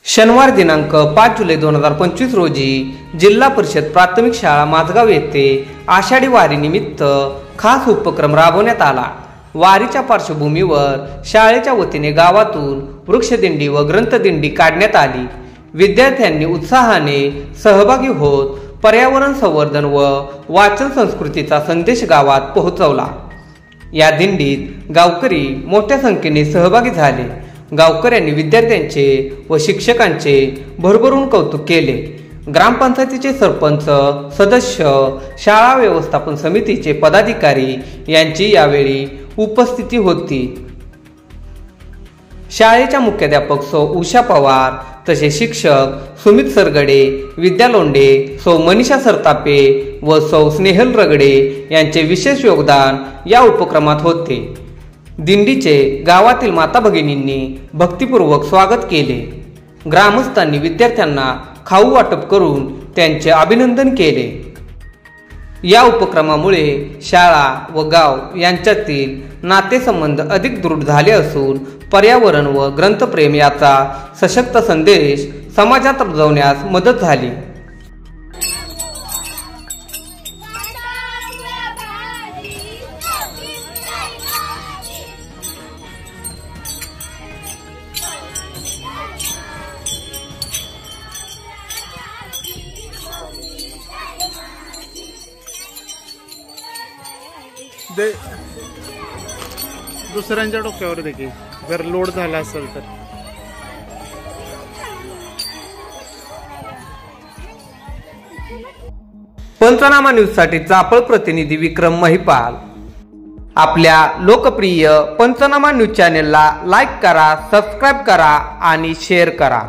शनिवार दिनांक 5 जुलै 2025 रोजी जिल्हा परिषद प्राथमिक शाळा माझगाव येथे आषाढी वारीनिमित्त खास उपक्रम राबवण्यात आला। वारीच्या पार्श्वभूमीवर शाळेच्या वतीने गावातून वृक्षदिंडी व ग्रंथदिंडी काढण्यात आली। विद्यार्थ्यांनी उत्साहाने सहभागी होत पर्यावरण संवर्धन व वाचन संस्कृतीचा संदेश गावात पोहोचवला। या दिंडीत गावकरी मोठ्या संख्येने सहभागी झाले। गावकऱ्यांनी विद्यार्थ्यांचे व शिक्षकांचे भरभरून कौतुक केले। ग्रामपंचायतीचे सरपंच सदस्य, शाळा व्यवस्थापन समितीचे पदाधिकारी यांची यावेळी उपस्थिती होती। शाळेच्या मुख्याध्यापक सौ उषा पवार तसेच शिक्षक सुमित सरगडे, विद्या लोंढे, सौ मनीषा सरतापे व सौ स्नेहल रगडे यांचे विशेष योगदान या उपक्रमात होते। दिंडीचे गावातील माता भगिनींनी भक्तिपूर्वक स्वागत केले। ग्रामस्थांनी विद्यार्थ्यांना खाऊ वाटप करून त्यांचे अभिनंदन केले। या उपक्रमामुळे शाळा व गाव यांच्यातील नातेसंबंध अधिक दृढ झाले असून पर्यावरण व ग्रंथप्रेम याचा सशक्त संदेश समाजात रुजवण्यास मदत झाली। दुसऱ्यांच्या डोक्यावर देखील जर लोड झाला असेल तर पंचनामा न्यूज साठी चाफळ प्रतिनिधी विक्रम महिपाल। आपल्या लोकप्रिय पंचनामा न्यूज चॅनेलला लाईक करा, सबस्क्राईब करा आणि शेअर करा।